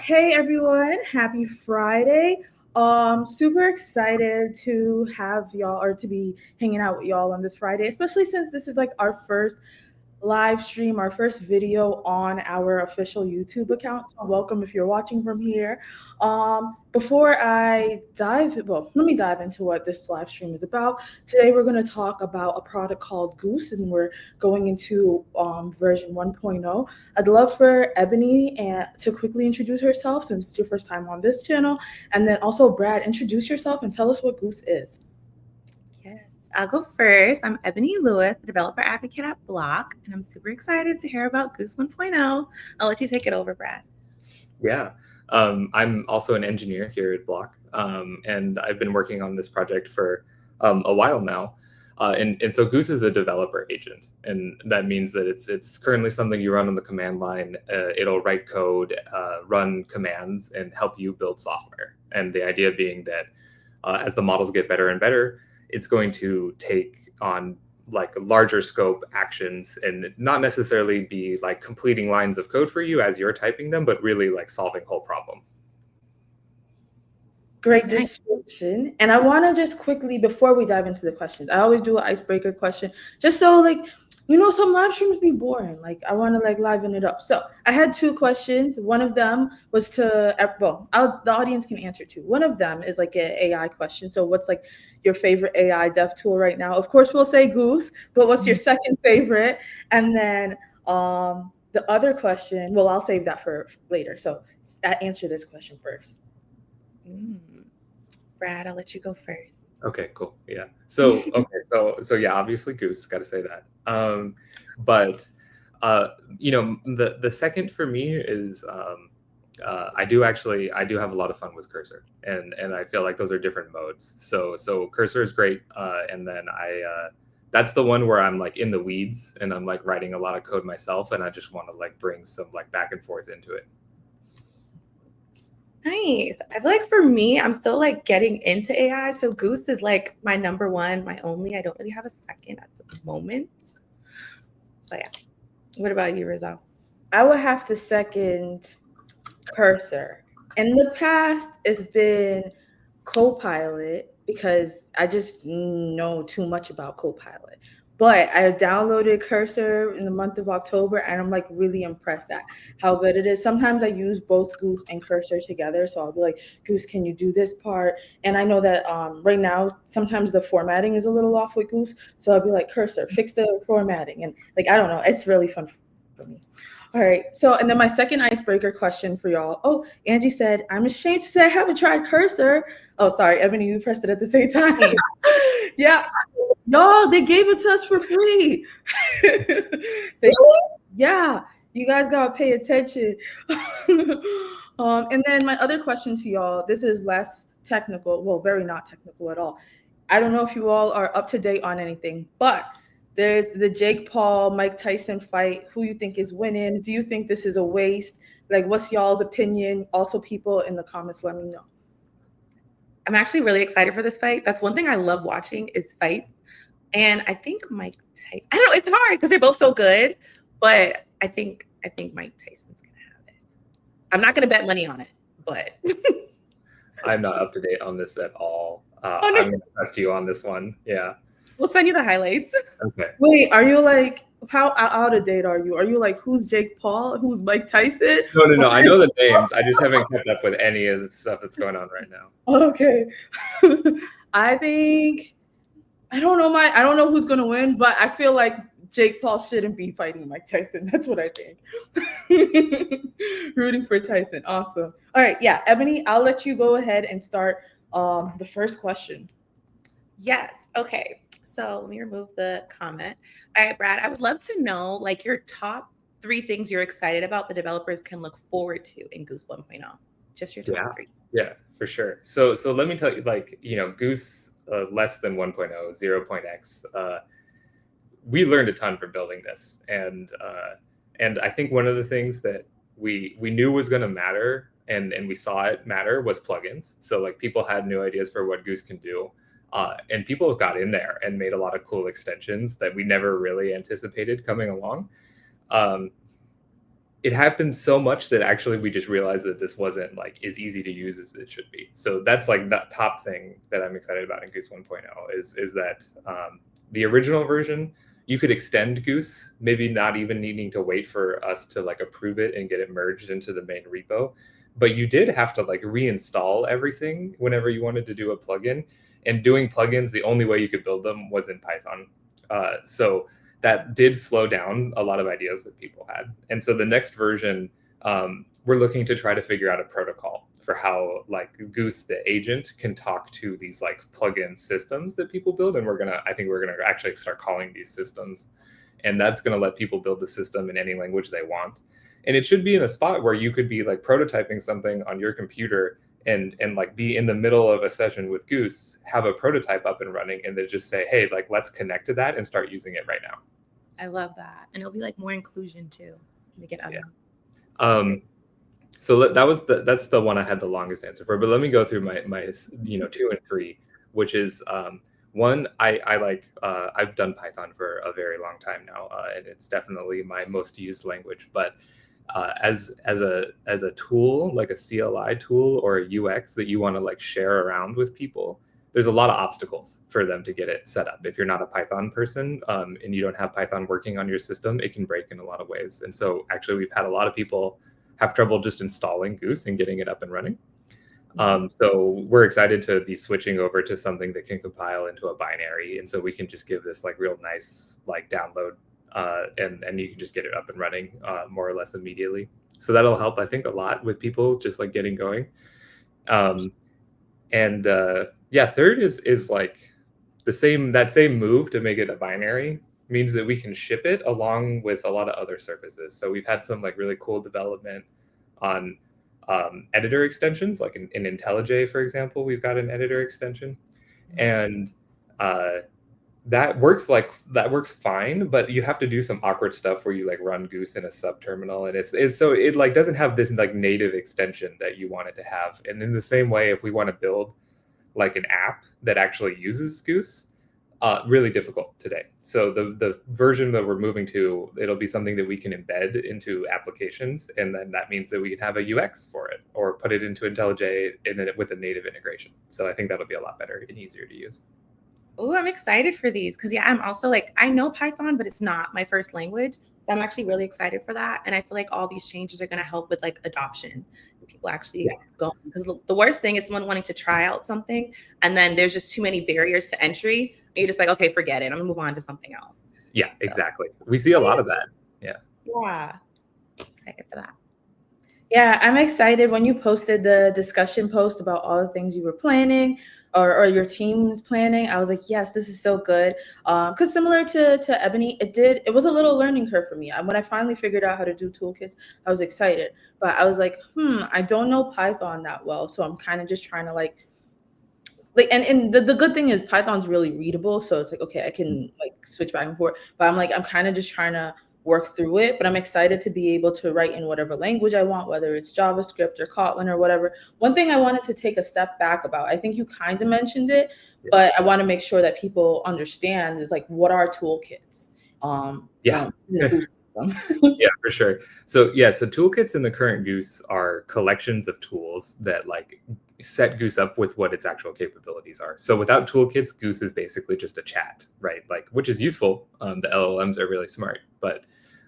Hey everyone, happy Friday. Super excited to have y'all or to be hanging out with y'all on this Friday, especially since this is like our first live stream, our first video on our official YouTube account. So welcome if you're watching from here. Before I let me dive into what this live stream is about. Today we're going to talk about a product called Goose, and we're going into version 1.0. I'd love for Ebony to quickly introduce herself since it's your first time on this channel, and then also Brad, introduce yourself and tell us what Goose is. I'll go first. I'm Ebony Lewis, developer advocate at Block, and I'm super excited to hear about Goose 1.0. I'll let you take it over, Brad. Yeah, I'm also an engineer here at Block, and I've been working on this project for a while now. And so Goose is a developer agent, and that means that it's currently something you run on the command line. It'll write code, run commands, and help you build software. And the idea being that as the models get better and better, it's going to take on like larger scope actions and not necessarily be like completing lines of code for you as you're typing them, but really like solving whole problems. Great description. And I want to just quickly, before we dive into the questions, I always do an icebreaker question, just so like, you know, some live streams be boring. Like I want to like liven it up. So I had two questions. One of them was the audience can answer two. One of them is like an AI question. So what's like your favorite AI dev tool right now? Of course, we'll say Goose, but what's your second favorite? And then the other question, well, I'll save that for later. So answer this question first. Brad, I'll let you go first. Okay, cool. Yeah. So yeah, obviously Goose, got to say that. But you know, the second for me is I do have a lot of fun with Cursor, and I feel like those are different modes. So Cursor is great, and then that's the one where I'm like in the weeds and I'm like writing a lot of code myself, and I just want to like bring some like back and forth into it. Nice. I feel like for me, I'm still like getting into AI. So Goose is like my number one, my only. I don't really have a second at the moment. But yeah. What about you, Rizel? I would have to second Cursor. In the past, it's been Copilot because I just know too much about Copilot. But I downloaded Cursor in the month of October, and I'm like really impressed at how good it is. Sometimes I use both Goose and Cursor together. So I'll be like, Goose, can you do this part? And I know that right now, sometimes the formatting is a little off with Goose. So I'll be like, Cursor, fix the formatting. And like, I don't know, it's really fun for me. All right. So, and then my second icebreaker question for y'all. Oh, Angie said, I'm ashamed to say I haven't tried Cursor. Oh, sorry, Ebony, you pressed it at the same time. Yeah. Y'all, they gave it to us for free. Yeah, you guys gotta pay attention. And then my other question to y'all, this is less technical, well, very not technical at all. I don't know if you all are up to date on anything, but there's the Jake Paul, Mike Tyson fight. Who you think is winning? Do you think this is a waste? Like, what's y'all's opinion? Also, people in the comments, let me know. I'm actually really excited for this fight. That's one thing I love watching is fights. And I think Mike Tyson, I don't know, it's hard because they're both so good, but I think Mike Tyson's gonna have it. I'm not gonna bet money on it, but I'm not up to date on this at all. Oh, no. I'm going to test you on this one. Yeah. We'll send you the highlights. Okay. Wait, are you like, how out of date are you? Are you like, who's Jake Paul? Who's Mike Tyson? No. I know the names. I just haven't kept up with any of the stuff that's going on right now. Okay. I think, I don't know who's going to win, but I feel like Jake Paul shouldn't be fighting Mike Tyson. That's what I think. Rooting for Tyson. Awesome. All right. Yeah. Ebony, I'll let you go ahead and start the first question. Yes. Okay. So let me remove the comment. All right, Brad, I would love to know like your top 3 things you're excited about the developers can look forward to in Goose 1.0. Just your top 3. Yeah, for sure. So let me tell you, like, Goose less than 1.0, 0.x. We learned a ton from building this, and I think one of the things that we knew was going to matter, and we saw it matter, was plugins. So like people had new ideas for what Goose can do. And people got in there and made a lot of cool extensions that we never really anticipated coming along. It happened so much that actually we just realized that this wasn't like as easy to use as it should be. So that's like the top thing that I'm excited about in Goose 1.0 is that the original version, you could extend Goose, maybe not even needing to wait for us to like approve it and get it merged into the main repo. But you did have to like reinstall everything whenever you wanted to do a plugin. And doing plugins, the only way you could build them was in Python. So that did slow down a lot of ideas that people had. And so the next version, we're looking to try to figure out a protocol for how like Goose, the agent, can talk to these like plugin systems that people build. And I think we're gonna actually start calling these systems. And that's gonna let people build the system in any language they want. And it should be in a spot where you could be like prototyping something on your computer and like be in the middle of a session with Goose, have a prototype up and running, and then just say, hey, like let's connect to that and start using it right now. I love that. And it'll be like more inclusion too. Make it So that's the one I had the longest answer for. But let me go through my 2 and 3, which is one, I like I've done Python for a very long time now, and it's definitely my most used language. But as a tool, like a CLI tool or a UX that you want to like share around with people, there's a lot of obstacles for them to get it set up. If you're not a Python person and you don't have Python working on your system, it can break in a lot of ways. And so actually we've had a lot of people have trouble just installing Goose and getting it up and running. So we're excited to be switching over to something that can compile into a binary. And so we can just give this like real nice like download and you can just get it up and running more or less immediately. So that'll help, I think, a lot with people just like getting going. Third is like that same move to make it a binary means that we can ship it along with a lot of other surfaces. So we've had some like really cool development on editor extensions, like in IntelliJ, for example, we've got an editor extension, and that works fine, but you have to do some awkward stuff where you like run Goose in a subterminal, and it's so it like doesn't have this like native extension that you want it to have. And in the same way, if we want to build like an app that actually uses Goose, really difficult today. So the version that we're moving to, it'll be something that we can embed into applications, and then that means that we can have a UX for it or put it into IntelliJ with a native integration. So I think that'll be a lot better and easier to use. Oh, I'm excited for these because I'm also like, I know Python, but it's not my first language. So I'm actually really excited for that. And I feel like all these changes are going to help with like adoption. People actually go, because the worst thing is someone wanting to try out something and then there's just too many barriers to entry. And you're just like, okay, forget it. I'm gonna move on to something else. Yeah, so. Exactly. We see a lot of that. Yeah. Yeah. Excited for that. Yeah, I'm excited when you posted the discussion post about all the things you were planning or your team's planning. I was like, yes, this is so good. Because similar to Ebony, it was a little learning curve for me. When I finally figured out how to do toolkits, I was excited. But I was like, I don't know Python that well. So I'm kind of just trying to like and the good thing is Python's really readable. So it's like, okay, I can like switch back and forth. But I'm kind of just trying to work through it, but I'm excited to be able to write in whatever language I want, whether it's JavaScript or Kotlin or whatever. One thing I wanted to take a step back about, I think you kind of mentioned it, but I want to make sure that people understand is like, what are toolkits? Yeah, for sure. So toolkits in the current Goose are collections of tools that like set Goose up with what its actual capabilities are. So without toolkits, Goose is basically just a chat, right? Like, which is useful. The LLMs are really smart, but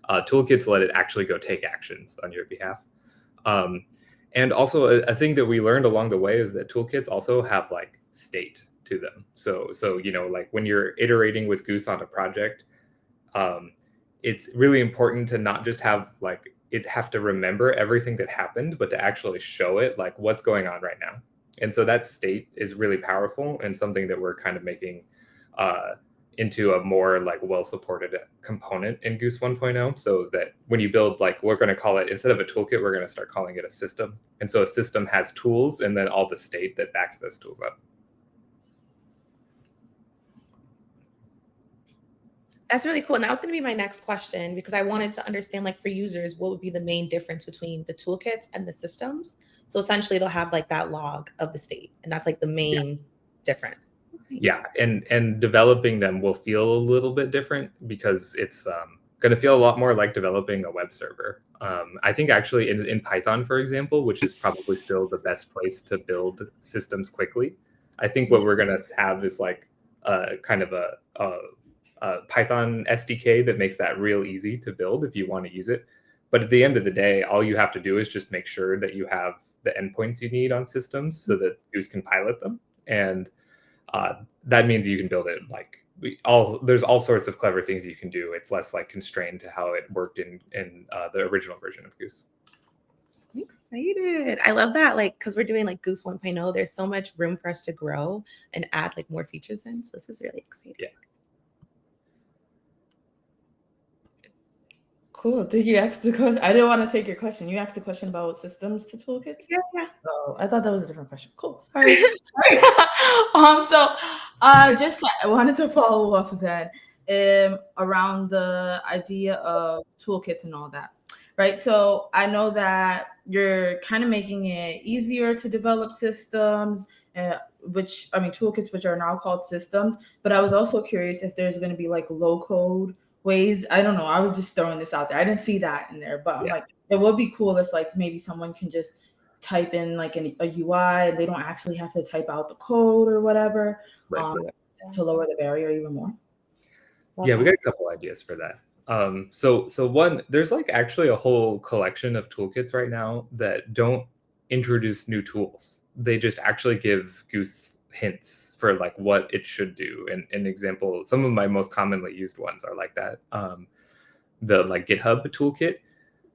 toolkits let it actually go take actions on your behalf. And also a thing that we learned along the way is that toolkits also have like state to them. So like when you're iterating with Goose on a project, it's really important to not just have like it have to remember everything that happened, but to actually show it like what's going on right now. And so that state is really powerful and something that we're kind of making into a more like well-supported component in Goose 1.0, so that when you build, like, we're going to call it, instead of a toolkit, we're going to start calling it a system. And so a system has tools and then all the state that backs those tools up. That's really cool. And that was going to be my next question, because I wanted to understand, like, for users, what would be the main difference between the toolkits and the systems? So essentially they'll have like that log of the state, and that's like the main difference. Yeah, and developing them will feel a little bit different because it's going to feel a lot more like developing a web server. I think actually in Python, for example, which is probably still the best place to build systems quickly, I think what we're going to have is like kind of a Python SDK that makes that real easy to build if you want to use it. But at the end of the day, all you have to do is just make sure that you have the endpoints you need on systems so that Goose can pilot them. And that means you can build it like there's all sorts of clever things you can do. It's less like constrained to how it worked in the original version of Goose. I'm excited. I love that, like, because we're doing like Goose 1.0. There's so much room for us to grow and add like more features in. So this is really exciting. Yeah. Cool. Did you ask the question? I didn't want to take your question. You asked the question about systems to toolkits? Yeah. Oh, I thought that was a different question. Cool. Sorry. Sorry. Just I wanted to follow up with that around the idea of toolkits and all that. Right. So I know that you're kind of making it easier to develop systems, toolkits, which are now called systems. But I was also curious if there's going to be like low code ways. I don't know. I was just throwing this out there. I didn't see that in there, but I'm like, it would be cool if like maybe someone can just type in like a UI and they don't actually have to type out the code or whatever, to lower the barrier even more. Yeah, we got a couple ideas for that. So one, there's like actually a whole collection of toolkits right now that don't introduce new tools. They just actually give Goose hints for like what it should do. And an example, some of my most commonly used ones are like that. The like GitHub toolkit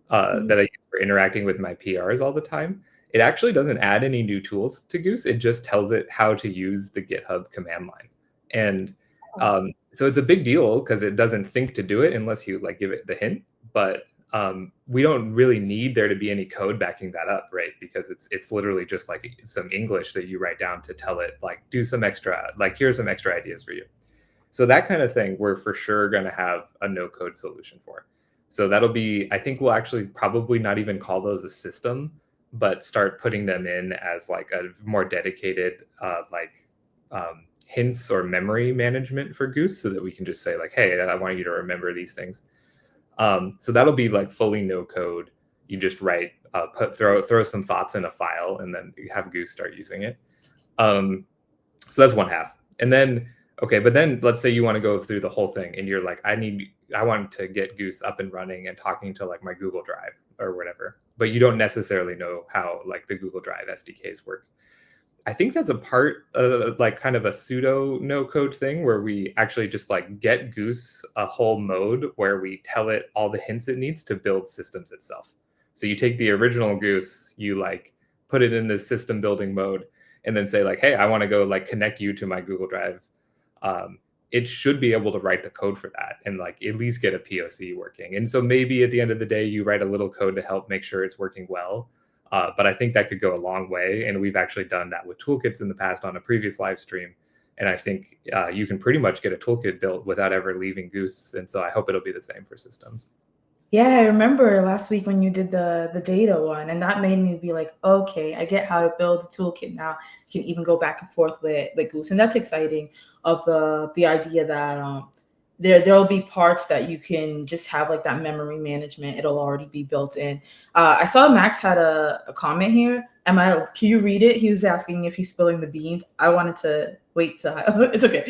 that I use for interacting with my PRs all the time. It actually doesn't add any new tools to Goose. It just tells it how to use the GitHub command line. And so it's a big deal because it doesn't think to do it unless you like give it the hint. But we don't really need there to be any code backing that up, right? Because it's literally just like some English that you write down to tell it like do some extra, like here's some extra ideas for you. So that kind of thing we're for sure going to have a no code solution for. So that'll be, I think we'll actually probably not even call those a system, but start putting them in as like a more dedicated hints or memory management for Goose, so that we can just say like, hey, I want you to remember these things. So that'll be like fully no code. You just write, throw some thoughts in a file, and then have Goose start using it. So that's one half. And then, okay, but then let's say you want to go through the whole thing, and you're like, I want to get Goose up and running and talking to like my Google Drive or whatever, but you don't necessarily know how like the Google Drive SDKs work. I think that's a part of like kind of a pseudo no code thing where we actually just like get Goose a whole mode where we tell it all the hints it needs to build systems itself. So you take the original Goose, you like put it in this system building mode, and then say like, hey, I want to go like connect you to my Google Drive. It should be able to write the code for that and like at least get a POC working. And so maybe at the end of the day, you write a little code to help make sure it's working well. But I think that could go a long way. And we've actually done that with toolkits in the past on a previous live stream. And I think you can pretty much get a toolkit built without ever leaving Goose. And so I hope it'll be the same for systems. Yeah, I remember last week when you did the data one, and that made me be like, okay, I get how to build a toolkit now. You can even go back and forth with Goose. And that's exciting, of the idea that there'll be parts that you can just have like that memory management. It'll already be built in. I saw Max had a comment here. Can you read it? He was asking if he's spilling the beans. I wanted to wait to. It's okay.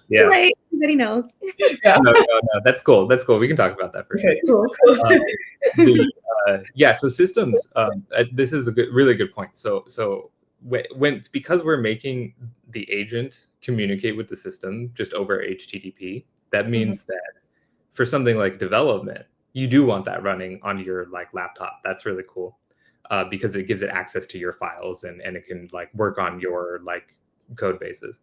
Yeah. Like, everybody knows. Yeah. No, that's cool. That's cool. We can talk about that for sure. Okay, cool. Yeah. So systems. This is a really good point. So because we're making the agent communicate with the system just over HTTP, that means that for something like development, you do want that running on your like laptop. That's really cool, because it gives it access to your files and it can like work on your like code bases.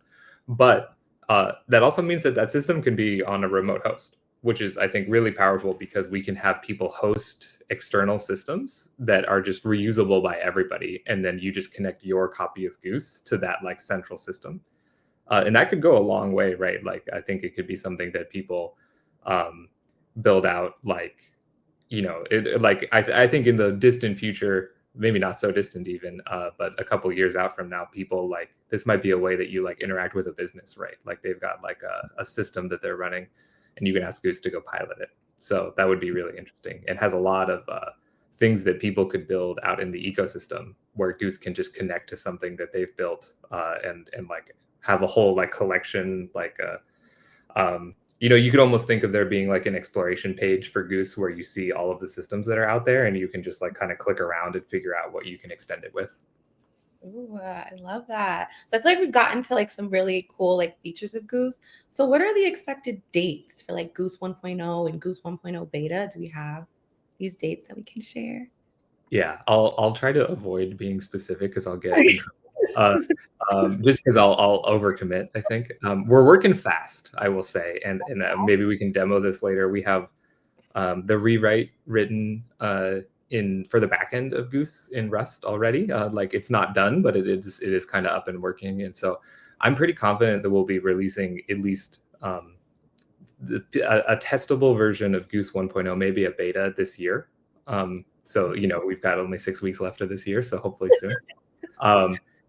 But that also means that system can be on a remote host, which is, I think, really powerful because we can have people host external systems that are just reusable by everybody. And then you just connect your copy of Goose to that like central system. And that could go a long way, right? Like, I think it could be something that people build out, like, I think in the distant future, maybe not so distant even, but a couple of years out from now, people like, this might be a way that you like interact with a business, right? Like they've got like a system that they're running and you can ask Goose to go pilot it. So that would be really interesting. It has a lot of things that people could build out in the ecosystem where Goose can just connect to something that they've built and like have a whole like collection, like you could almost think of there being like an exploration page for Goose where you see all of the systems that are out there and you can just like kind of click around and figure out what you can extend it with. Ooh, I love that. So I feel like we've gotten to like some really cool like features of Goose. So what are the expected dates for like Goose 1.0 and Goose 1.0 beta? Do we have these dates that we can share? Yeah, I'll try to avoid being specific because I'll get in trouble. Just because I'll overcommit. I think we're working fast, I will say, and maybe we can demo this later. We have the rewrite written for the backend of Goose in Rust already. Like it's not done, but it is kind of up and working, and so I'm pretty confident that we'll be releasing at least a testable version of Goose 1.0, maybe a beta this year. So we've got only 6 weeks left of this year, so hopefully soon.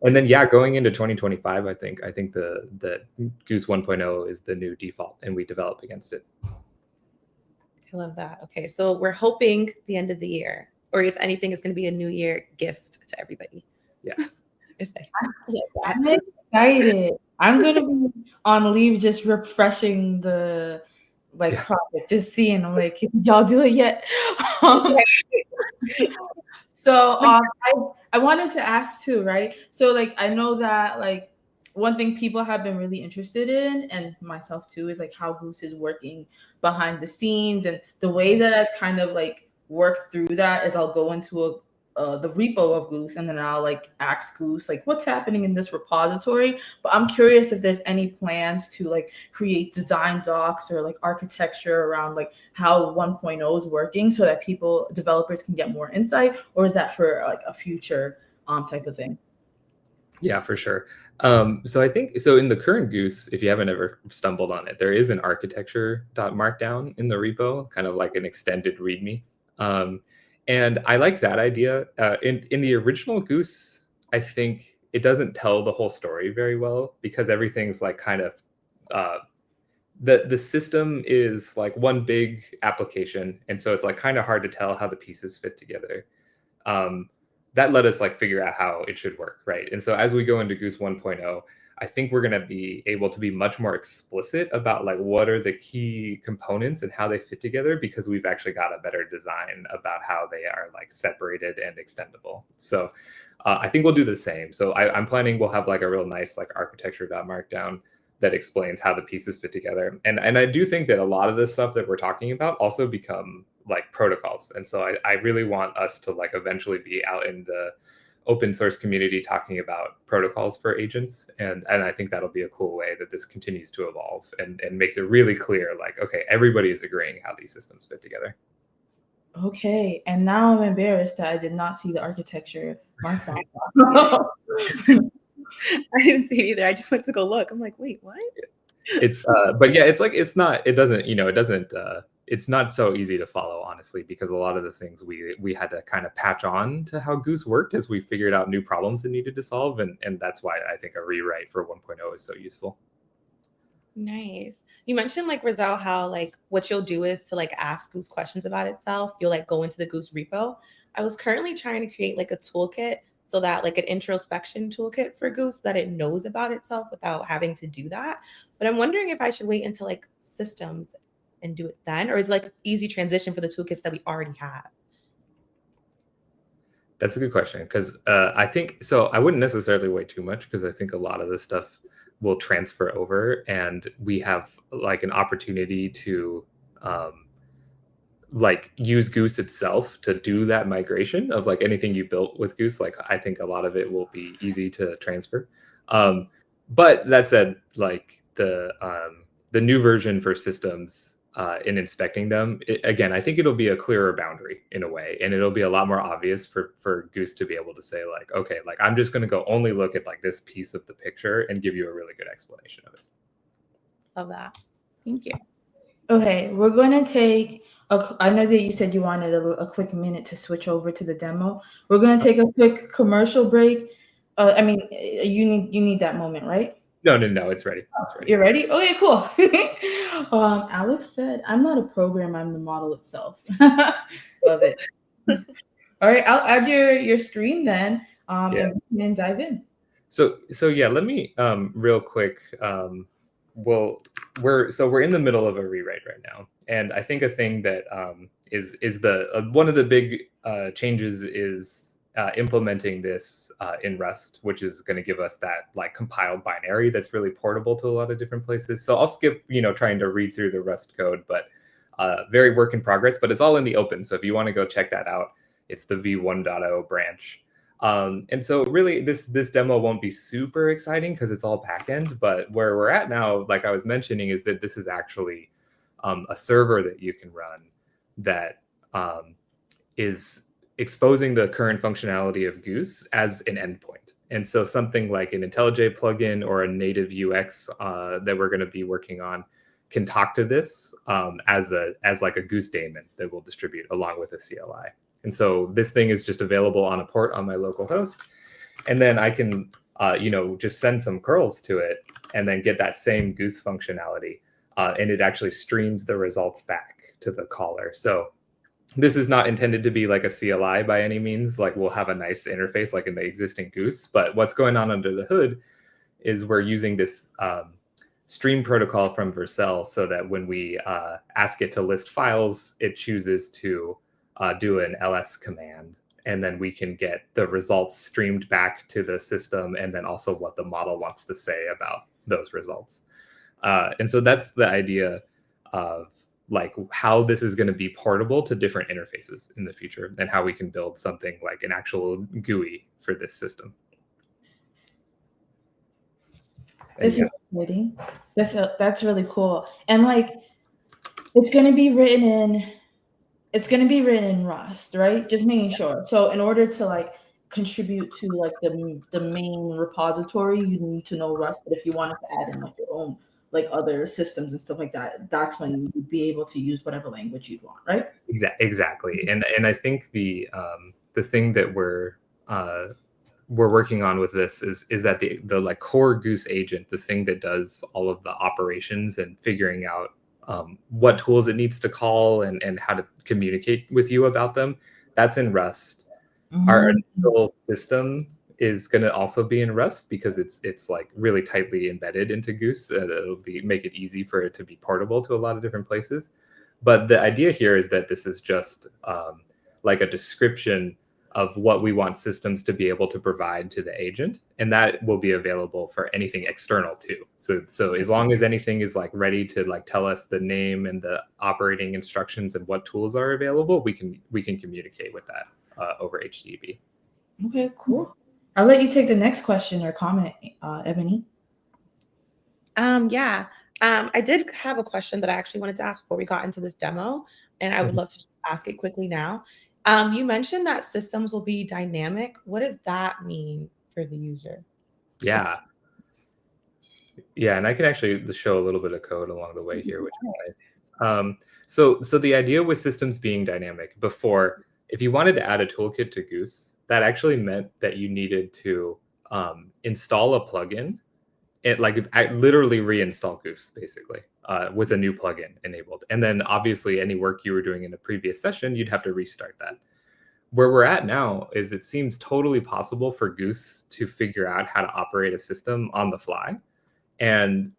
And then going into 2025, I think the Goose 1.0 is the new default, and we develop against it. I love that. Okay, so we're hoping the end of the year, or if anything, it's going to be a New Year gift to everybody. Yeah. I'm excited. I'm gonna be on leave, just refreshing the project, just seeing. I'm like, can y'all do it yet? So I wanted to ask too, right? So like I know that like one thing people have been really interested in, and myself too, is like how Goose is working behind the scenes. And the way that I've kind of like worked through that is I'll go into the repo of Goose and then I'll like ask Goose like what's happening in this repository. But I'm curious if there's any plans to like create design docs or like architecture around like how 1.0 is working so that developers can get more insight, or is that for like a future type of thing? Yeah, for sure. So I think in the current Goose, if you haven't ever stumbled on it, there is an architecture.markdown in the repo, kind of like an extended README. And I like that idea. In the original Goose, I think it doesn't tell the whole story very well because everything's like kind of the system is like one big application, and so it's like kind of hard to tell how the pieces fit together. That let us like figure out how it should work, right? And so as we go into Goose 1.0, I think we're going to be able to be much more explicit about like what are the key components and how they fit together, because we've actually got a better design about how they are like separated and extendable. So I think we'll do the same. So I'm planning we'll have like a real nice like architecture.markdown that explains how the pieces fit together. And I do think that a lot of this stuff that we're talking about also become like protocols. And so I really want us to like eventually be out in the open source community talking about protocols for agents. And I think that'll be a cool way that this continues to evolve and makes it really clear, like, okay, everybody is agreeing how these systems fit together. Okay, and now I'm embarrassed that I did not see the architecture markdown. I didn't see it either. I just went to go look. I'm like, wait, what? It's but yeah, it's not so easy to follow, honestly, because a lot of the things we had to kind of patch on to how Goose worked as we figured out new problems it needed to solve, and that's why I think a rewrite for 1.0 is so useful. Nice. You mentioned like Rizel, how like what you'll do is to like ask Goose questions about itself. You'll like go into the Goose repo. I was currently trying to create like a toolkit so that like an introspection toolkit for Goose that it knows about itself without having to do that. But I'm wondering if I should wait until like systems and do it then, or is it like easy transition for the toolkits that we already have? That's a good question, because I think so. I wouldn't necessarily wait too much, because I think a lot of this stuff will transfer over, and we have like an opportunity to like use Goose itself to do that migration of like anything you built with Goose. Like I think a lot of it will be easy to transfer. But that said, like the new version for systems in inspecting them, again, I think it'll be a clearer boundary in a way, and it'll be a lot more obvious for Goose to be able to say like, okay, like I'm just going to go only look at like this piece of the picture and give you a really good explanation of it. Love that. Thank you. Okay, we're going to take I know that you said you wanted a quick minute to switch over to the demo. We're going to take a quick commercial break. I mean, you need that moment, right? No, it's ready. It's ready. You're ready? Okay, cool. Alex said, "I'm not a program. I'm the model itself." Love it. All right, I'll add your screen then, and we can dive in. So yeah, let me real quick. We're in the middle of a rewrite right now, and I think a thing that is the one of the big changes is implementing this in Rust, which is going to give us that like compiled binary that's really portable to a lot of different places. So I'll skip trying to read through the Rust code, but very work in progress. But it's all in the open, so if you want to go check that out, it's the v1.0 branch. And so really this demo won't be super exciting because it's all backend, but where we're at now, like I was mentioning, is that this is actually a server that you can run that is exposing the current functionality of Goose as an endpoint. And so something like an IntelliJ plugin or a native UX that we're going to be working on can talk to this as like a Goose daemon that will distribute along with a CLI. And so this thing is just available on a port on my local host. And then I can, just send some curls to it and then get that same Goose functionality. And it actually streams the results back to the caller. So this is not intended to be like a CLI by any means. Like we'll have a nice interface like in the existing Goose. But what's going on under the hood is we're using this stream protocol from Rizel so that when we ask it to list files, it chooses to do an ls command, and then we can get the results streamed back to the system, and then also what the model wants to say about those results. And so that's the idea of like how this is going to be portable to different interfaces in the future, and how we can build something like an actual GUI for this system. This is exciting. That's really cool. And like it's going to be written in Rust, right? Just making sure. So in order to like contribute to like the main repository, you need to know Rust. But if you wanted to add in like your own like other systems and stuff like that, that's when you'd be able to use whatever language you'd want, right? Exactly. And I think the thing that we're working on with this is that the like core Goose agent, the thing that does all of the operations and figuring out what tools it needs to call and how to communicate with you about them, that's in Rust. Mm-hmm. Our initial system is going to also be in Rust because it's like really tightly embedded into Goose. It'll make it easy for it to be portable to a lot of different places. But the idea here is that this is just like a description of what we want systems to be able to provide to the agent, and that will be available for anything external too. So as long as anything is like ready to like tell us the name and the operating instructions and what tools are available, we can communicate with that over HTTP. Okay, cool. I'll let you take the next question or comment, Ebony. I did have a question that I actually wanted to ask before we got into this demo, and I would love to just ask it quickly now. You mentioned that systems will be dynamic. What does that mean for the user? Yeah, and I can actually show a little bit of code along the way here, which is nice. So the idea with systems being dynamic before, if you wanted to add a toolkit to Goose, that actually meant that you needed to install a plugin it like I literally reinstall Goose basically with a new plugin enabled. And then obviously any work you were doing in a previous session, you'd have to restart that. Where we're at now is it seems totally possible for Goose to figure out how to operate a system on the fly. And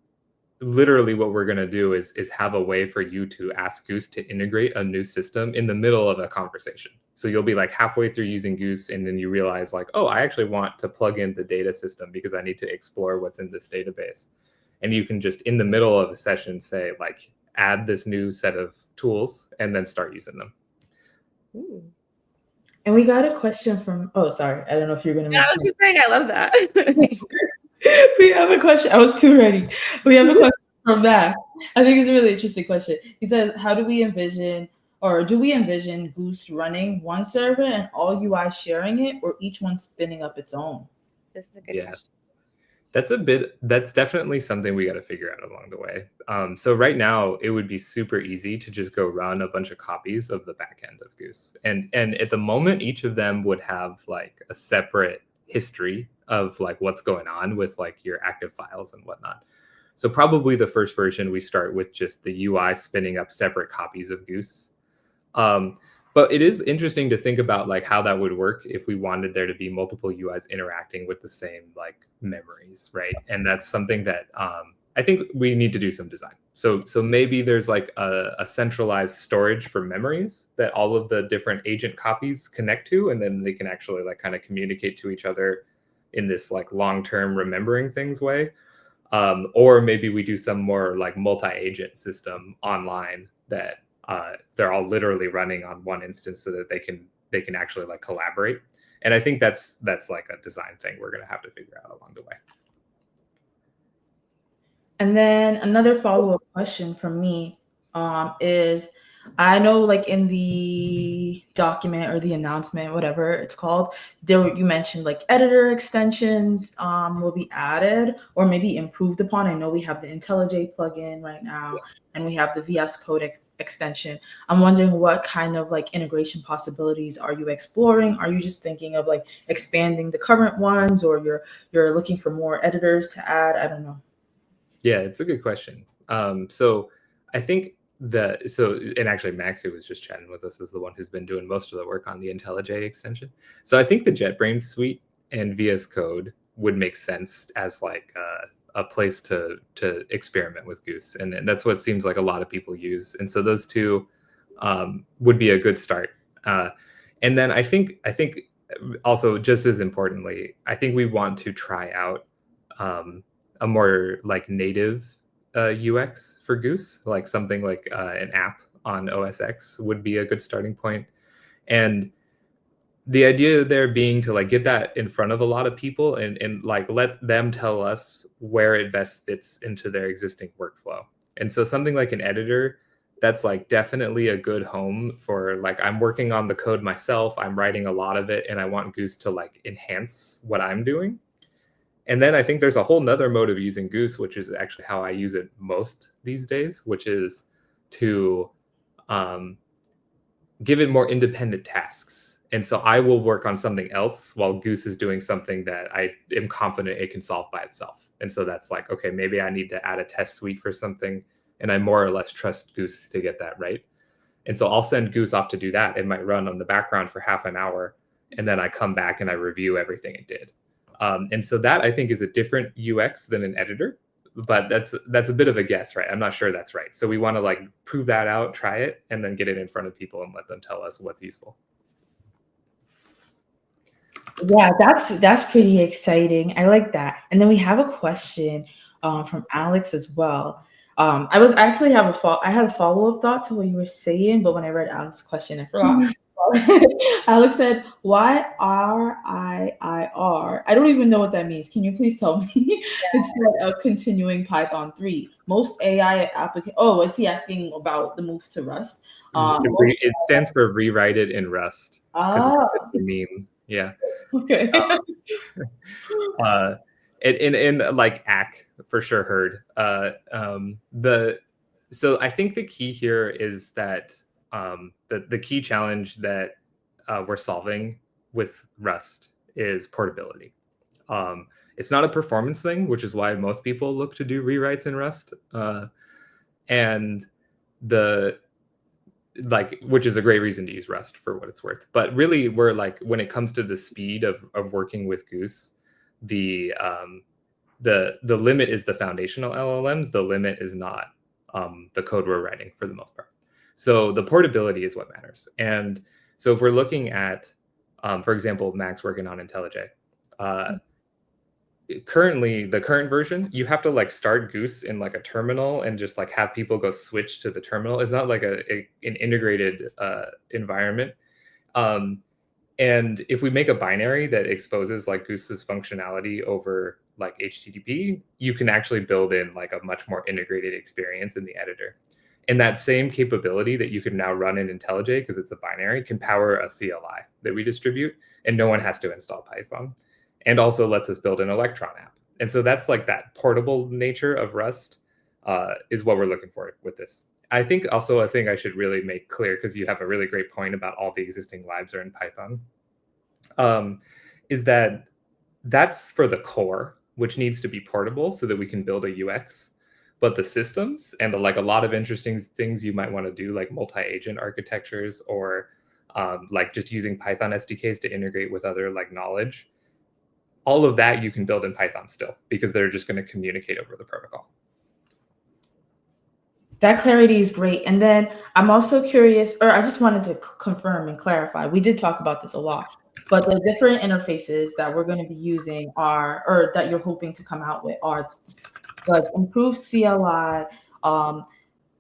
literally what we're going to do is have a way for you to ask Goose to integrate a new system in the middle of a conversation. So you'll be like halfway through using Goose and then you realize like, oh, I actually want to plug in the data system because I need to explore what's in this database. And you can just in the middle of a session say like, add this new set of tools and then start using them. Ooh. And we got a question from, oh, sorry. I don't know if you're going to. Yeah, I was just saying, I love that. We have a question. I was too ready. We have a question from that. I think it's a really interesting question. He says, how do we envision, or do we envision Goose running one server and all UI sharing it, or each one spinning up its own? This is a good question. That's definitely something we got to figure out along the way. So right now it would be super easy to just go run a bunch of copies of the backend of Goose. And at the moment, each of them would have like a separate history of like what's going on with like your active files and whatnot. So probably the first version, we start with just the UI spinning up separate copies of Goose. But it is interesting to think about like how that would work if we wanted there to be multiple UIs interacting with the same like memories, right? And that's something that I think we need to do some design. So maybe there's like a centralized storage for memories that all of the different agent copies connect to, and then they can actually like kind of communicate to each other in this like long-term remembering things way. Or maybe we do some more like multi-agent system online that they're all literally running on one instance so that they can actually like collaborate. And I think that's like a design thing we're going to have to figure out along the way. And then another follow-up question from me is, I know like in the document or the announcement, whatever it's called, there you mentioned like editor extensions will be added or maybe improved upon. I know we have the IntelliJ plugin right now, and we have the VS Code extension. I'm wondering what kind of like integration possibilities are you exploring? Are you just thinking of like expanding the current ones, or you're looking for more editors to add? I don't know. Yeah, it's a good question. So I think and actually Max, who was just chatting with us, is the one who's been doing most of the work on the IntelliJ extension. So I think the JetBrains suite and VS Code would make sense as like a place to experiment with Goose, and that's what seems like a lot of people use. And so those two would be a good start. And then I think also, just as importantly, I think we want to try out a more like native UX for Goose, like something like an app on OS X would be a good starting point. And the idea there being to like get that in front of a lot of people and like let them tell us where it best fits into their existing workflow. And so something like an editor, that's like definitely a good home for like, I'm working on the code myself, I'm writing a lot of it, and I want Goose to like enhance what I'm doing. And then I think there's a whole nother mode of using Goose, which is actually how I use it most these days, which is to give it more independent tasks. And so I will work on something else while Goose is doing something that I am confident it can solve by itself. And so that's like, okay, maybe I need to add a test suite for something, and I more or less trust Goose to get that right. And so I'll send Goose off to do that. It might run on the background for half an hour, and then I come back and I review everything it did. And so that I think is a different UX than an editor, but that's a bit of a guess, right? I'm not sure that's right. So we want to like prove that out, try it, and then get it in front of people and let them tell us what's useful. Yeah, that's pretty exciting. I like that. And then we have a question from Alex as well. I had a follow-up thought to what you were saying, but when I read Alex's question, I forgot. Alex said, "Why RIIR? I don't even know what that means. Can you please tell me?" Instead of continuing Python 3. Most AI applications. Oh, is he asking about the move to Rust? It stands for rewrite it in Rust. Ah, it's a meme. Yeah. okay. And like ACK for sure heard. So I think the key here is that the key challenge that we're solving with Rust is portability. It's not a performance thing, which is why most people look to do rewrites in Rust. And which is a great reason to use Rust for what it's worth. But really, we're like, when it comes to the speed of working with Goose, the limit is the foundational LLMs. The limit is not the code we're writing for the most part. So the portability is what matters. And so if we're looking at, for example, Max working on IntelliJ, currently the current version, you have to like start Goose in like a terminal and just like have people go switch to the terminal. It's not like an integrated environment. And if we make a binary that exposes like Goose's functionality over like HTTP, you can actually build in like a much more integrated experience in the editor. And that same capability that you can now run in IntelliJ, because it's a binary, can power a CLI that we distribute, and no one has to install Python. And also lets us build an Electron app. And so that's like that portable nature of Rust is what we're looking for with this. I think also a thing I should really make clear, because you have a really great point about all the existing libs are in Python, is that that's for the core, which needs to be portable so that we can build a UX. But the systems and like a lot of interesting things you might want to do, like multi-agent architectures, or like just using Python SDKs to integrate with other like knowledge, all of that you can build in Python still, because they're just going to communicate over the protocol. That clarity is great. And then I'm also curious, or I just wanted to confirm and clarify. We did talk about this a lot, but the different interfaces that we're going to be using are, or that you're hoping to come out with, are like improved CLI,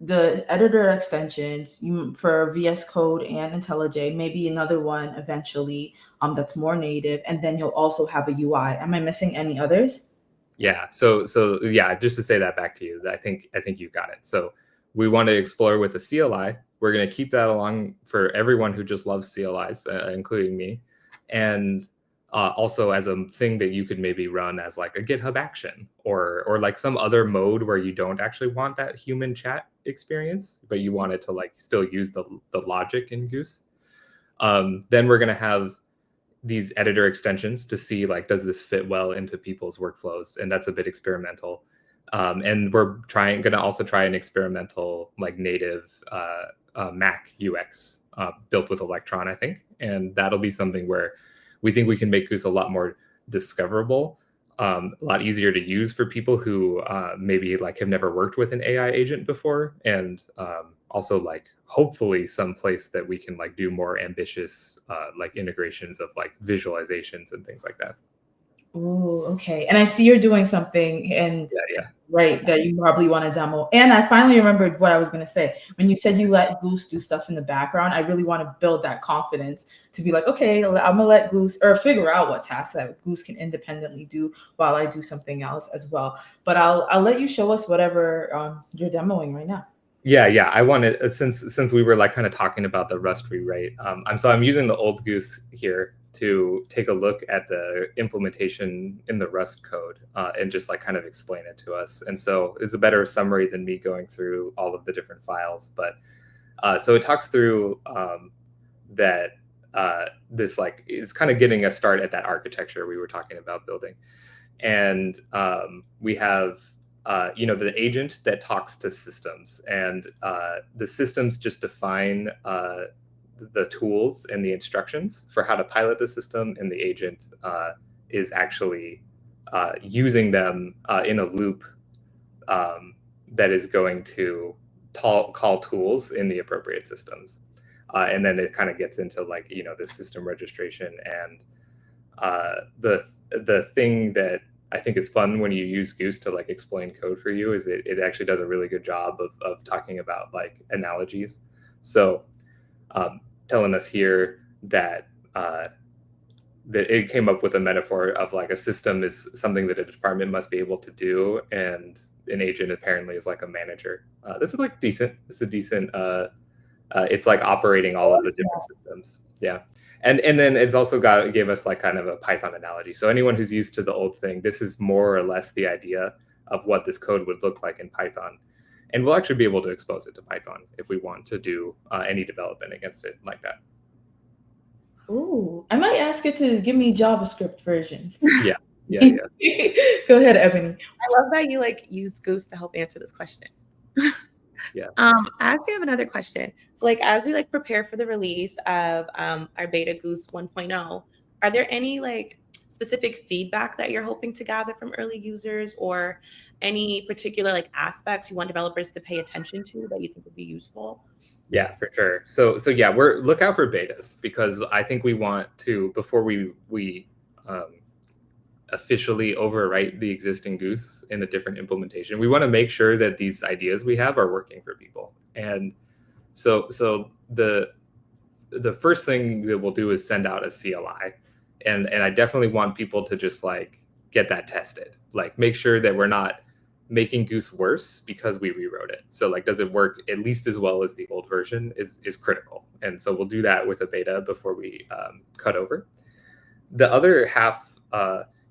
the editor extensions for VS Code and IntelliJ, maybe another one eventually that's more native, and then you'll also have a UI. Am I missing any others? Yeah. So yeah, just to say that back to you, I think you got it. So we want to explore with a CLI. We're going to keep that along for everyone who just loves CLIs, including me, and also as a thing that you could maybe run as like a GitHub action, or like some other mode where you don't actually want that human chat experience, but you want it to like still use the logic in Goose. Then we're going to have these editor extensions to see like, does this fit well into people's workflows? And that's a bit experimental. And we're going to also try an experimental like native Mac UX built with Electron, I think. And that'll be something where we think we can make Goose a lot more discoverable, a lot easier to use for people who maybe like have never worked with an AI agent before, and also like hopefully some place that we can like do more ambitious like integrations of like visualizations and things like that. Oh, okay. And I see you're doing something, and yeah. Right, that you probably want to demo. And I finally remembered what I was going to say. When you said you let Goose do stuff in the background, I really want to build that confidence to be like, okay, I'm going to let Goose, or figure out what tasks that Goose can independently do while I do something else as well. But I'll let you show us whatever you're demoing right now. Yeah. I wanted, since we were like kind of talking about the Rust rewrite, I'm using the old Goose here to take a look at the implementation in the Rust code and just like kind of explain it to us. And so it's a better summary than me going through all of the different files. But so it talks through that this like, it's kind of getting a start at that architecture we were talking about building. And we have the agent that talks to systems, and the systems just define the tools and the instructions for how to pilot the system, and the agent is actually using them in a loop that is going to call tools in the appropriate systems. And then it kind of gets into like, the system registration, and the thing that I think is fun when you use Goose to like explain code for you is it actually does a really good job of talking about like analogies. So telling us here that that it came up with a metaphor of like a system is something that a department must be able to do, and an agent apparently is like a manager. That's like decent. It's a decent. It's like operating all of the different systems. Yeah. And then it's also gave us like kind of a Python analogy. So anyone who's used to the old thing, this is more or less the idea of what this code would look like in Python. And we'll actually be able to expose it to Python if we want to do any development against it like that. Ooh, I might ask it to give me JavaScript versions. Yeah. Yeah, yeah. Go ahead, Ebony. I love that you like use Goose to help answer this question. Yeah. I actually have another question. So like as we like prepare for the release of our beta Goose 1.0, are there any like specific feedback that you're hoping to gather from early users, or any particular like aspects you want developers to pay attention to that you think would be useful? Yeah, for sure. So yeah, we're look out for betas, because I think we want to, before we officially overwrite the existing Goose in a different implementation, we want to make sure that these ideas we have are working for people. And so the first thing that we'll do is send out a CLI, and I definitely want people to just like get that tested, like make sure that we're not making Goose worse because we rewrote it. So like, does it work at least as well as the old version is critical. And so we'll do that with a beta before we cut over. The other half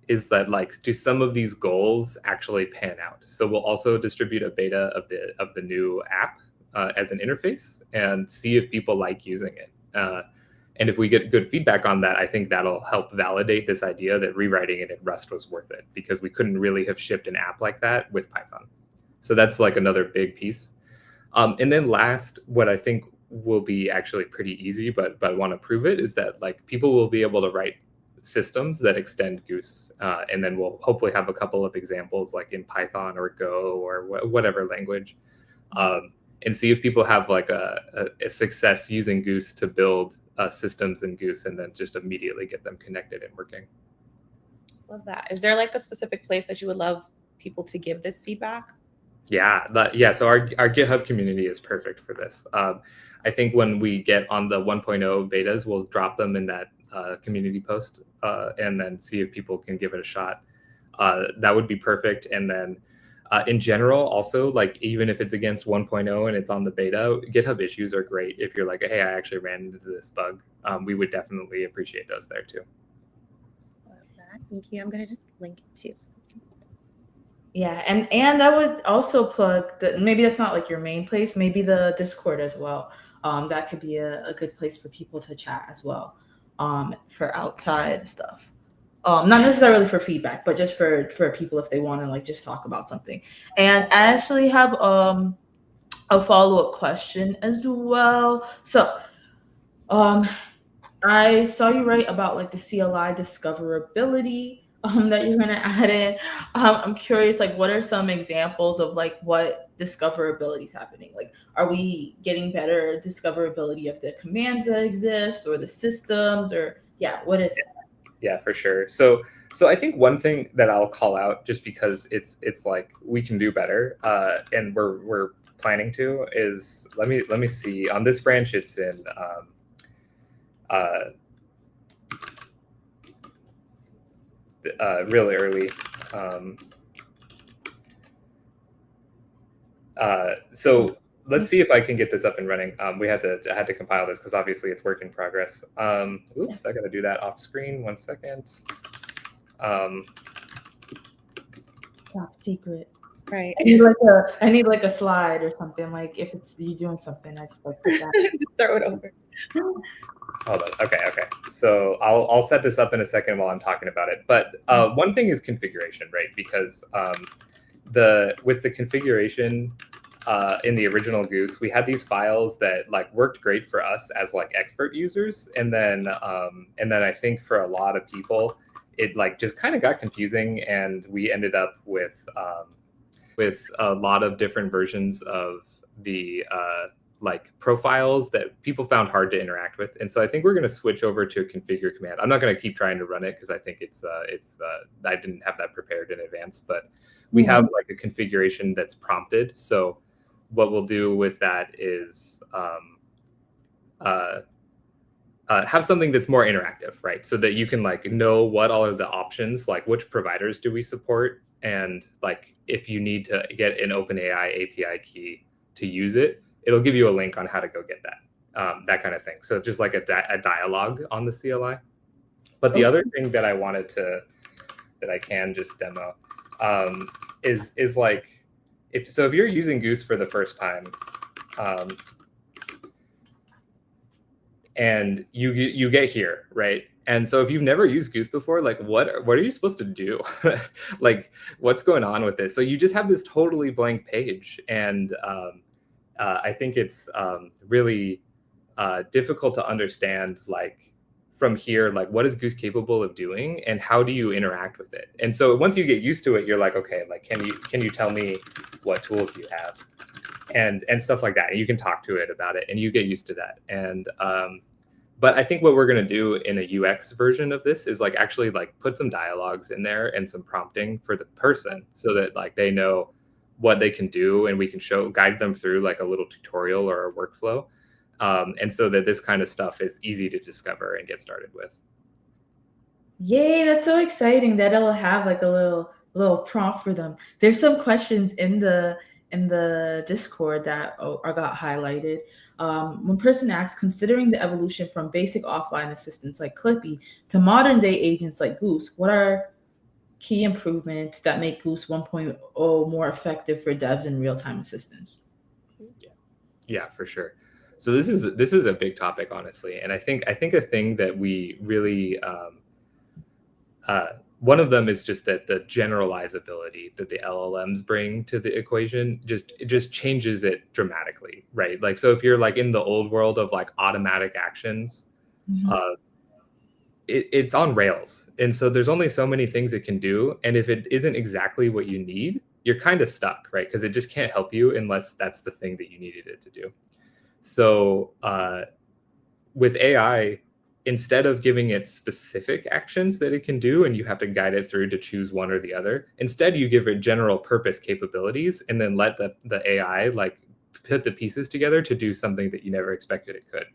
is that like, do some of these goals actually pan out? So we'll also distribute a beta of the new app as an interface, and see if people like using it. And if we get good feedback on that, I think that'll help validate this idea that rewriting it in Rust was worth it, because we couldn't really have shipped an app like that with Python. So that's like another big piece. And then last, what I think will be actually pretty easy, but I want to prove it, is that like people will be able to write systems that extend Goose, and then we'll hopefully have a couple of examples like in Python or Go or whatever language, and see if people have like a success using Goose to build systems in Goose, and then just immediately get them connected and working. Love that. Is there like a specific place that you would love people to give this feedback? Yeah, so our GitHub community is perfect for this. I think when we get on the 1.0 betas, we'll drop them in that community post, and then see if people can give it a shot. That would be perfect. And then in general, also, like even if it's against 1.0 and it's on the beta, GitHub issues are great. If you're like, hey, I actually ran into this bug, we would definitely appreciate those there too. Love that. Thank you. I'm going to just link it too. Yeah, and I would also plug maybe that's not like your main place, maybe the Discord as well. That could be a good place for people to chat as well, for outside stuff. Not necessarily for feedback, but just for people if they want to like just talk about something. And I actually have a follow-up question as well. So I saw you write about like the CLI discoverability that you're gonna add in. I'm curious, like what are some examples of like what discoverability is happening? Like, are we getting better discoverability of the commands that exist or the systems, or what is it? Yeah, for sure. So I think one thing that I'll call out, just because it's like we can do better, and we're planning to, is let me see, on this branch it's in really early. So let's see if I can get this up and running. I had to compile this because obviously it's work in progress. Oops, I got to do that off screen. 1 second. Top secret. Right. I need like a slide or something. Like if it's you doing something, I just like put that. Just throw it over. Hold on. Okay. So I'll set this up in a second while I'm talking about it. But one thing is configuration, right? Because with the configuration in the original Goose, we had these files that like worked great for us as like expert users, and then I think for a lot of people, it like just kind of got confusing, and we ended up with a lot of different versions of the like profiles that people found hard to interact with. And so I think we're going to switch over to a configure command. I'm not going to keep trying to run it because I think it's I didn't have that prepared in advance, but we have like a configuration that's prompted. So what we'll do with that is have something that's more interactive, right? So that you can like know what all of the options, like which providers do we support, and like if you need to get an OpenAI API key to use it, it'll give you a link on how to go get that kind of thing. So just like a dialogue on the CLI. But the other thing that I wanted that I can just demo is like if you're using Goose for the first time, and you get here, right? And so if you've never used Goose before, like what are you supposed to do? Like what's going on with this? So you just have this totally blank page, and I think it's really difficult to understand, like from here, like what is Goose capable of doing, and how do you interact with it? And so once you get used to it, you're like, okay, like can you tell me what tools you have, and stuff like that. And you can talk to it about it, and you get used to that. And but I think what we're going to do in a UX version of this is like actually like put some dialogues in there and some prompting for the person, so that like they know what they can do, and we can guide them through like a little tutorial or a workflow. And so that this kind of stuff is easy to discover and get started with. Yay, that's so exciting that it'll have like a little prompt for them. There's some questions in the Discord that got highlighted. One person asks, considering the evolution from basic offline assistants like Clippy to modern day agents like Goose, what are key improvements that make Goose 1.0 more effective for devs and real-time assistants? Yeah, for sure. So this is a big topic, honestly, and I think a thing that we really one of them is just that the generalizability that the LLMs bring to the equation just changes it dramatically, right? Like, so if you're like in the old world of like automatic actions, it's on rails, and so there's only so many things it can do, and if it isn't exactly what you need, you're kind of stuck, right? Because it just can't help you unless that's the thing that you needed it to do. So with AI, instead of giving it specific actions that it can do and you have to guide it through to choose one or the other, instead you give it general purpose capabilities and then let the AI like put the pieces together to do something that you never expected it could.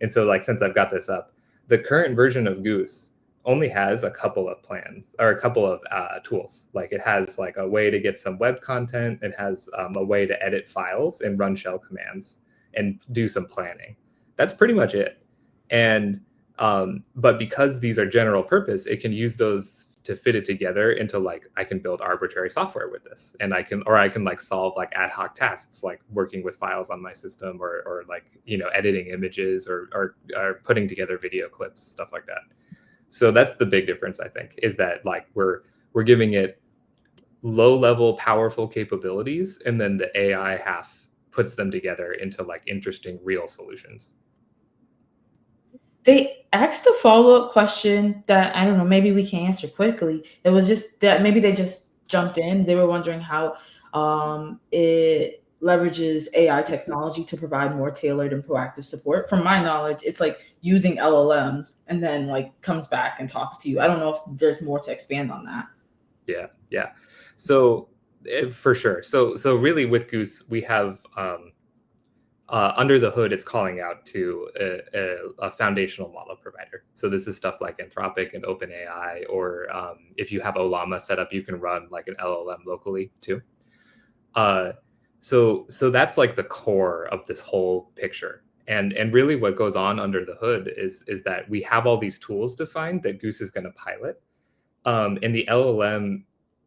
And so like, since I've got this up, the current version of Goose only has a couple of plans or a couple of tools. Like it has like a way to get some web content. It has a way to edit files and run shell commands and do some planning. That's pretty much it. And but because these are general purpose, it can use those to fit it together into like, I can build arbitrary software with this, and I can like solve like ad hoc tasks, like working with files on my system, or like, you know, editing images or putting together video clips, stuff like that. So that's the big difference, I think, is that like we're giving it low level powerful capabilities, and then the AI half puts them together into like interesting real solutions. They asked a follow-up question that I don't know, maybe we can answer quickly. It was just that maybe they just jumped in. They were wondering how it leverages AI technology to provide more tailored and proactive support. From my knowledge, it's like using LLMs and then like comes back and talks to you. I don't know if there's more to expand on that. Yeah. So for sure. So really with Goose, we have under the hood, it's calling out to a foundational model provider. So this is stuff like Anthropic and OpenAI, or if you have Ollama set up, you can run like an LLM locally too. So that's like the core of this whole picture. And really what goes on under the hood is that we have all these tools defined that Goose is going to pilot. And the LLM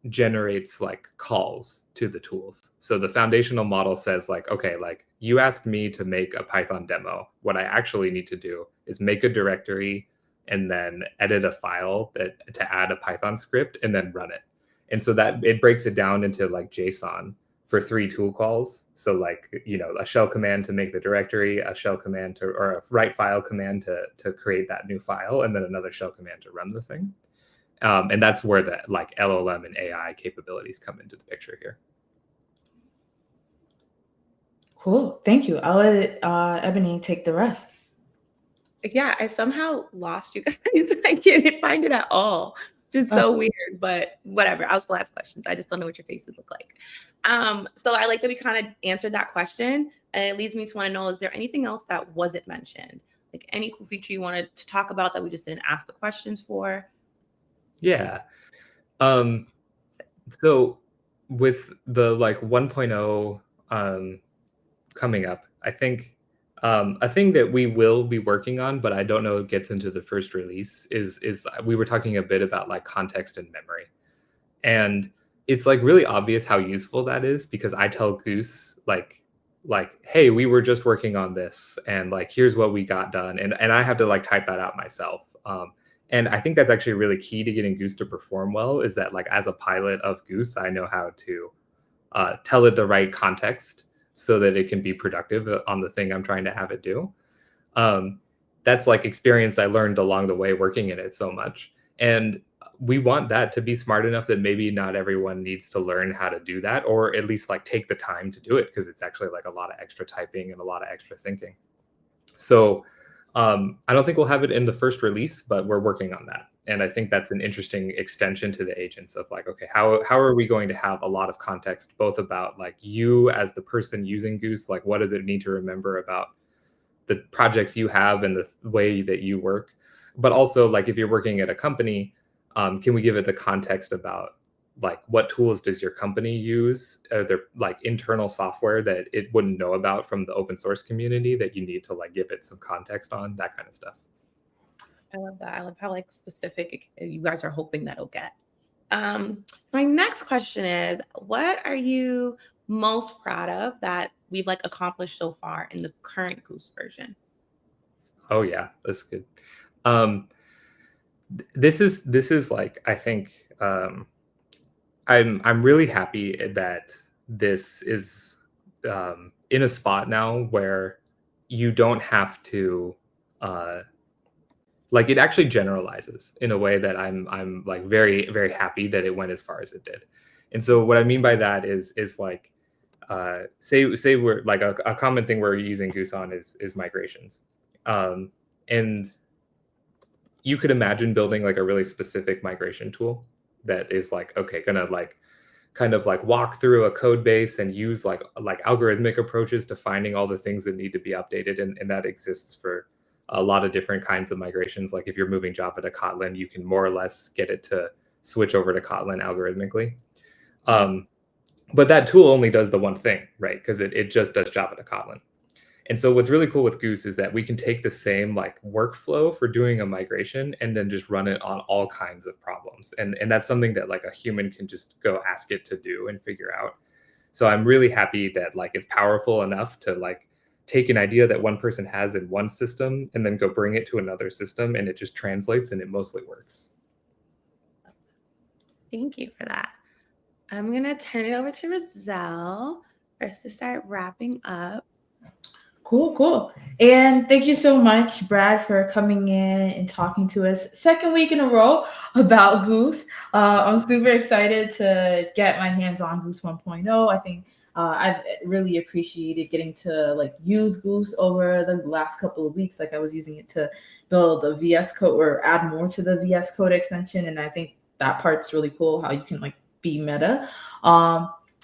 generates like calls to the tools. So the foundational model says like, okay, like you asked me to make a Python demo. What I actually need to do is make a directory and then edit a file to add a Python script and then run it. And so that it breaks it down into like JSON for 3 tool calls. So like, you know, a shell command to make the directory, a shell command or a write file command to create that new file, and then another shell command to run the thing. And that's where the like LLM and AI capabilities come into the picture here. Cool. Thank you. I'll let Ebony take the rest. Yeah, I somehow lost you guys. I can't find it at all. Just so weird, but whatever. I'll still ask questions. I just don't know what your faces look like. So I like that we kind of answered that question, and it leads me to want to know, is there anything else that wasn't mentioned? Like any cool feature you wanted to talk about that we just didn't ask the questions for? Yeah. So with the like 1.0 coming up, I think a thing that we will be working on, but I don't know it gets into the first release, is we were talking a bit about like context and memory. And it's like really obvious how useful that is, because I tell Goose like, hey, we were just working on this, and like here's what we got done, and I have to like type that out myself. And I think that's actually really key to getting Goose to perform well, is that like as a pilot of Goose, I know how to tell it the right context so that it can be productive on the thing I'm trying to have it do. That's like experience I learned along the way working in it so much. And we want that to be smart enough that maybe not everyone needs to learn how to do that, or at least like take the time to do it, because it's actually like a lot of extra typing and a lot of extra thinking. So I don't think we'll have it in the first release, but we're working on that. And I think that's an interesting extension to the agents of like, okay, how are we going to have a lot of context, both about like you as the person using Goose, like what does it need to remember about the projects you have and the way that you work, but also like if you're working at a company, can we give it the context about like what tools does your company use? Are there like internal software that it wouldn't know about from the open source community that you need to like give it some context on, that kind of stuff. I love that. I love how like specific you guys are hoping that'll get. So my next question is, what are you most proud of that we've like accomplished so far in the current Goose version? Oh yeah, that's good. This is like, I think I'm really happy that this is in a spot now where you don't have to like, it actually generalizes in a way that I'm like very, very happy that it went as far as it did. And so what I mean by that is like say we're like a common thing we're using Goose on is migrations. And you could imagine building like a really specific migration tool that is like, okay, gonna like kind of like walk through a code base and use like algorithmic approaches to finding all the things that need to be updated. And that exists for a lot of different kinds of migrations. Like if you're moving Java to Kotlin, you can more or less get it to switch over to Kotlin algorithmically. But that tool only does the one thing, right? Because it just does Java to Kotlin. And so what's really cool with Goose is that we can take the same like workflow for doing a migration and then just run it on all kinds of problems. And that's something that like a human can just go ask it to do and figure out. So I'm really happy that like it's powerful enough to like take an idea that one person has in one system and then go bring it to another system, and it just translates and it mostly works. Thank you for that. I'm going to turn it over to Rizel for us to start wrapping up. Cool. And thank you so much, Brad, for coming in and talking to us second week in a row about Goose. I'm super excited to get my hands on Goose 1.0. I think I've really appreciated getting to like use Goose over the last couple of weeks. Like I was using it to build a VS Code or add more to the VS Code extension. And I think that part's really cool, how you can like be meta.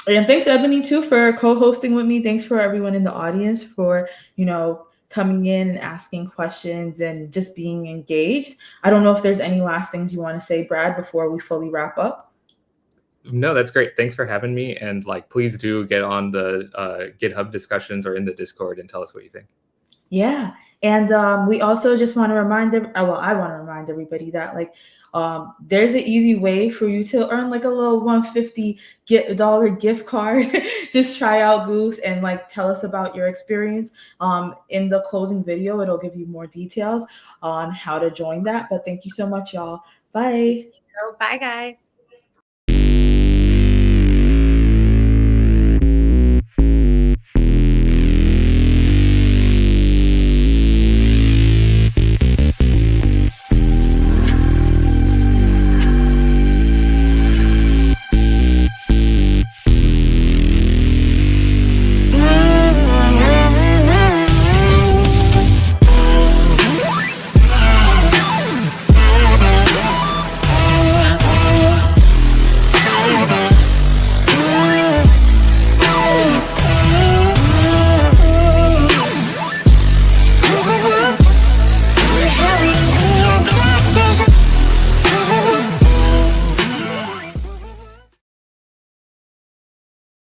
And thanks, Ebony, too, for co-hosting with me. Thanks for everyone in the audience for, coming in and asking questions and just being engaged. I don't know if there's any last things you want to say, Brad, before we fully wrap up. No, that's great. Thanks for having me. And like, please do get on the GitHub discussions or in the Discord and tell us what you think. Yeah. And we also just want to remind them, I want to remind everybody that like there's an easy way for you to earn like a little $150 gift card. Just try out Goose and like tell us about your experience. In the closing video, it'll give you more details on how to join that. But thank you so much, y'all. Bye. Bye, guys.